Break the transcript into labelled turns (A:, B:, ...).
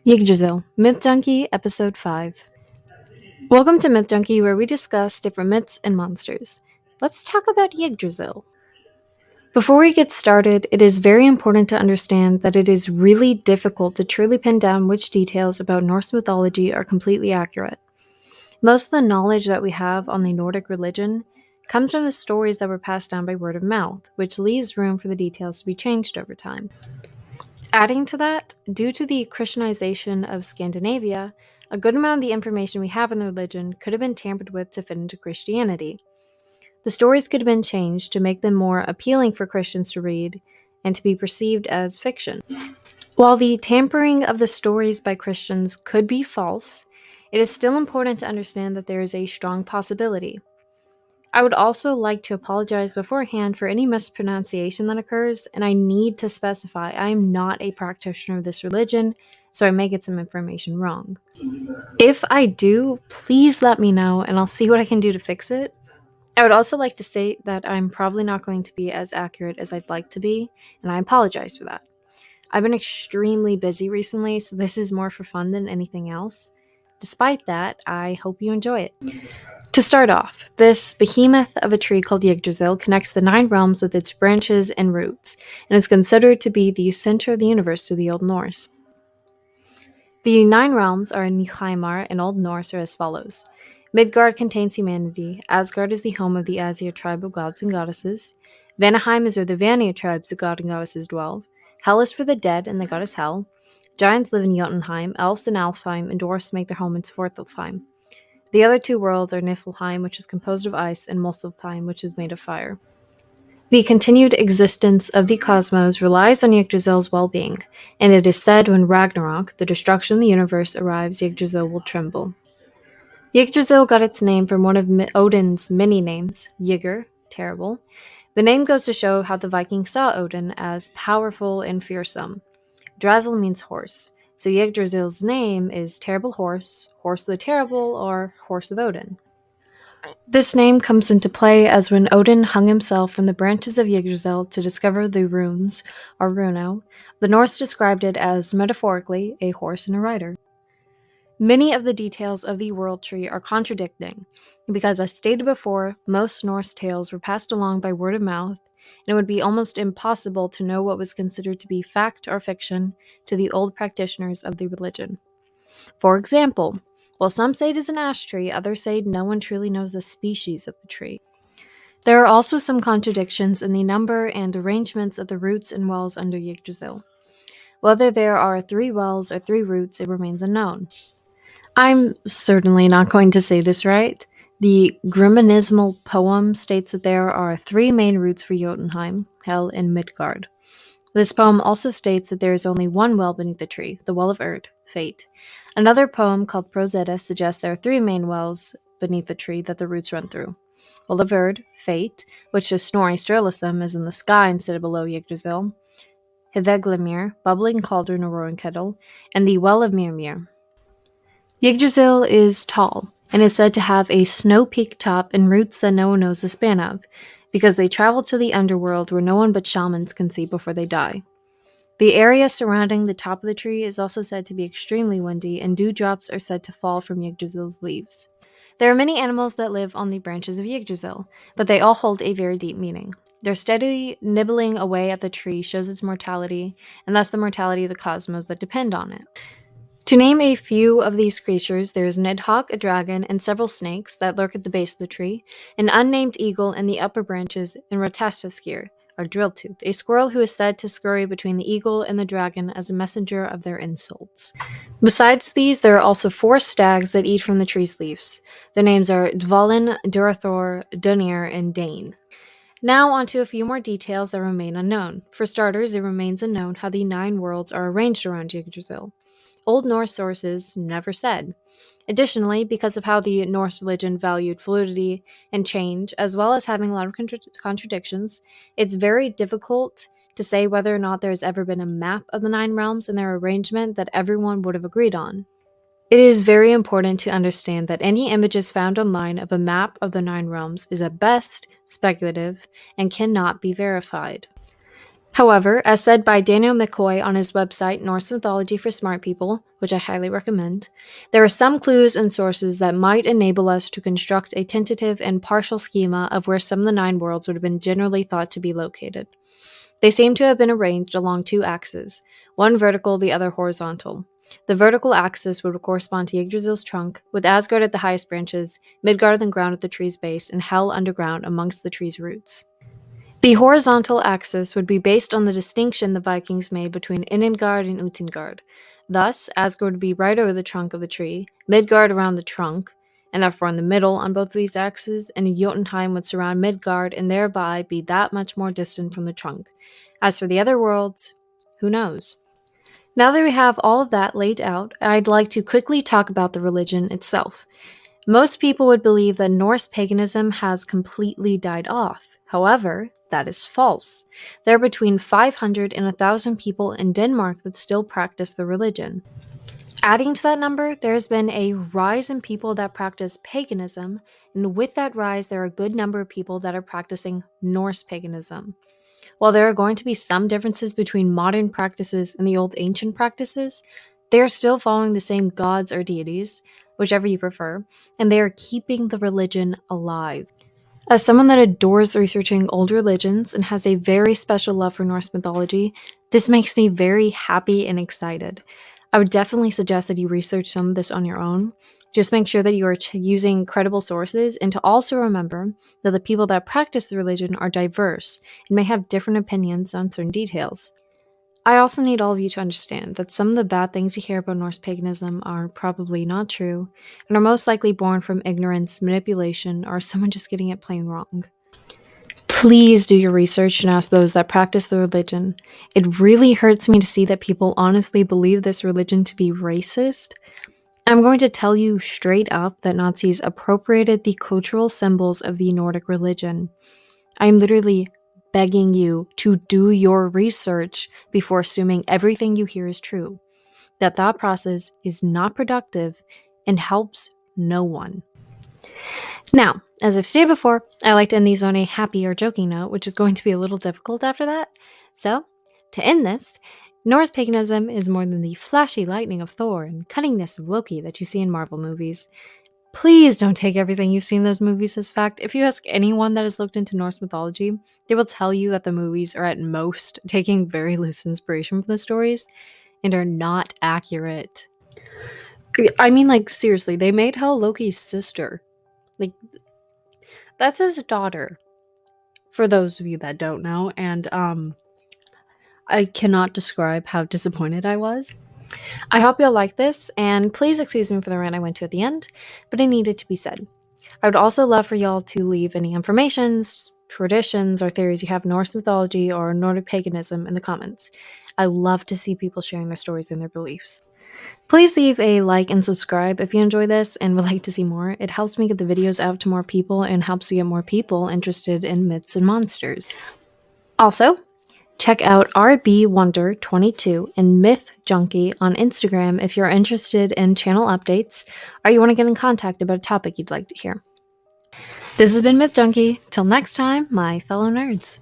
A: Yggdrasil, Myth Junkie, Episode 5. Welcome to Myth Junkie, where we discuss different myths and monsters. Let's talk about Yggdrasil. Before we get started, it is very important to understand that it is really difficult to truly pin down which details about Norse mythology are completely accurate. Most of the knowledge that we have on the Nordic religion comes from the stories that were passed down by word of mouth, which leaves room for the details to be changed over time. Adding to that, due to the Christianization of Scandinavia, a good amount of the information we have in the religion could have been tampered with to fit into Christianity. The stories could have been changed to make them more appealing for Christians to read and to be perceived as fiction. While the tampering of the stories by Christians could be false, it is still important to understand that there is a strong possibility. I would also like to apologize beforehand for any mispronunciation that occurs, and I need to specify I am not a practitioner of this religion, so I may get some information wrong. If I do, please let me know, and I'll see what I can do to fix it. I would also like to state that I'm probably not going to be as accurate as I'd like to be, and I apologize for that. I've been extremely busy recently, so this is more for fun than anything else. Despite that, I hope you enjoy it. To start off, this behemoth of a tree called Yggdrasil connects the 9 realms with its branches and roots, and is considered to be the center of the universe to the Old Norse. The 9 realms are in Nýheimar in Old Norse are as follows. Midgard contains humanity, Asgard is the home of the Asir tribe of gods and goddesses, Vanaheim is where the Vanir tribes of gods and goddesses dwell, Hel is for the dead and the goddess Hel, giants live in Jotunheim, elves in Alfheim, and dwarfs make their home in Svartalfheim. The other 2 worlds are Niflheim, which is composed of ice, and Muspelheim, which is made of fire. The continued existence of the cosmos relies on Yggdrasil's well-being, and it is said when Ragnarok, the destruction of the universe, arrives, Yggdrasil will tremble. Yggdrasil got its name from one of Odin's many names, Ygr, terrible. The name goes to show how the Vikings saw Odin as powerful and fearsome. Drasil means horse. So Yggdrasil's name is Terrible Horse, Horse of the Terrible, or Horse of Odin. This name comes into play as when Odin hung himself from the branches of Yggdrasil to discover the runes, or runo, the Norse described it as, metaphorically, a horse and a rider. Many of the details of the world tree are contradicting, because as stated before, most Norse tales were passed along by word of mouth, and it would be almost impossible to know what was considered to be fact or fiction to the old practitioners of the religion. For example, while some say it is an ash tree, others say no one truly knows the species of the tree. There are also some contradictions in the number and arrangements of the roots and wells under Yggdrasil. Whether there are 3 wells or 3 roots, it remains unknown. I'm certainly not going to say this right. The Grimmanismal poem states that there are 3 main roots for Jotunheim, Hel, and Midgard. This poem also states that there is only 1 well beneath the tree, the Well of Erd, Fate. Another poem called Prosetta suggests there are 3 main wells beneath the tree that the roots run through. Well of Erd, Fate, which is Snorri Sturluson, is in the sky instead of below Yggdrasil. Hveglamir, Bubbling Cauldron or Roaring Kettle, and the Well of Mimir. Yggdrasil is tall, and is said to have a snow-peaked top and roots that no one knows the span of, because they travel to the underworld where no one but shamans can see before they die. The area surrounding the top of the tree is also said to be extremely windy, and dewdrops are said to fall from Yggdrasil's leaves. There are many animals that live on the branches of Yggdrasil, but they all hold a very deep meaning. Their steady nibbling away at the tree shows its mortality, and thus the mortality of the cosmos that depend on it. To name a few of these creatures, there is Nidhogg, a dragon, and several snakes that lurk at the base of the tree, an unnamed eagle in the upper branches, and Rotastaskir, or Drilltooth, a squirrel who is said to scurry between the eagle and the dragon as a messenger of their insults. Besides these, there are also 4 stags that eat from the tree's leaves. Their names are Dvalin, Durathor, Dunir, and Dane. Now onto a few more details that remain unknown. For starters, it remains unknown how the 9 worlds are arranged around Yggdrasil. Old Norse sources never said. Additionally, because of how the Norse religion valued fluidity and change, as well as having a lot of contradictions, it's very difficult to say whether or not there has ever been a map of the 9 realms and their arrangement that everyone would have agreed on. It is very important to understand that any images found online of a map of the 9 realms is at best speculative and cannot be verified. However, as said by Daniel McCoy on his website, Norse Mythology for Smart People, which I highly recommend, there are some clues and sources that might enable us to construct a tentative and partial schema of where some of the 9 worlds would have been generally thought to be located. They seem to have been arranged along 2 axes, one vertical, the other horizontal. The vertical axis would correspond to Yggdrasil's trunk, with Asgard at the highest branches, Midgard and ground at the tree's base, and Hel underground amongst the tree's roots. The horizontal axis would be based on the distinction the Vikings made between Inengard and Utengard. Thus, Asgard would be right over the trunk of the tree, Midgard around the trunk, and therefore in the middle on both of these axes, and Jotunheim would surround Midgard and thereby be that much more distant from the trunk. As for the other worlds, who knows? Now that we have all of that laid out, I'd like to quickly talk about the religion itself. Most people would believe that Norse paganism has completely died off. However, that is false. There are between 500 and 1,000 people in Denmark that still practice the religion. Adding to that number, there has been a rise in people that practice paganism, and with that rise, there are a good number of people that are practicing Norse paganism. While there are going to be some differences between modern practices and the old ancient practices, they are still following the same gods or deities, whichever you prefer, and they are keeping the religion alive. As someone that adores researching old religions and has a very special love for Norse mythology, this makes me very happy and excited. I would definitely suggest that you research some of this on your own. Just make sure that you are using credible sources, and to also remember that the people that practice the religion are diverse and may have different opinions on certain details. I also need all of you to understand that some of the bad things you hear about Norse paganism are probably not true and are most likely born from ignorance, manipulation, or someone just getting it plain wrong. Please do your research and ask those that practice the religion. It really hurts me to see that people honestly believe this religion to be racist. I'm going to tell you straight up that Nazis appropriated the cultural symbols of the Nordic religion. I'm literally begging you to do your research before assuming everything you hear is true. That process is not productive and helps no one. Now, as I've stated before, I like to end these on a happy or joking note, which is going to be a little difficult after that. So, to end this, Norse paganism is more than the flashy lightning of Thor and cunningness of Loki that you see in Marvel movies. Please don't take everything you see in those movies as fact. If you ask anyone that has looked into Norse mythology, they will tell you that the movies are at most taking very loose inspiration from the stories and are not accurate. I mean, like, seriously, they made Hel Loki's sister. Like, that's his daughter, for those of you that don't know, and I cannot describe how disappointed I was. I hope you'll like this, and please excuse me for the rant I went to at the end, but it needed to be said. I would also love for y'all to leave any informations, traditions, or theories you have in Norse mythology or Nordic paganism in the comments. I love to see people sharing their stories and their beliefs. Please leave a like and subscribe if you enjoy this and would like to see more. It helps me get the videos out to more people and helps you get more people interested in myths and monsters. Also, check out RB Wonder22 and Myth Junkie on Instagram if you're interested in channel updates or you want to get in contact about a topic you'd like to hear. This has been Myth Junkie. Till next time, my fellow nerds.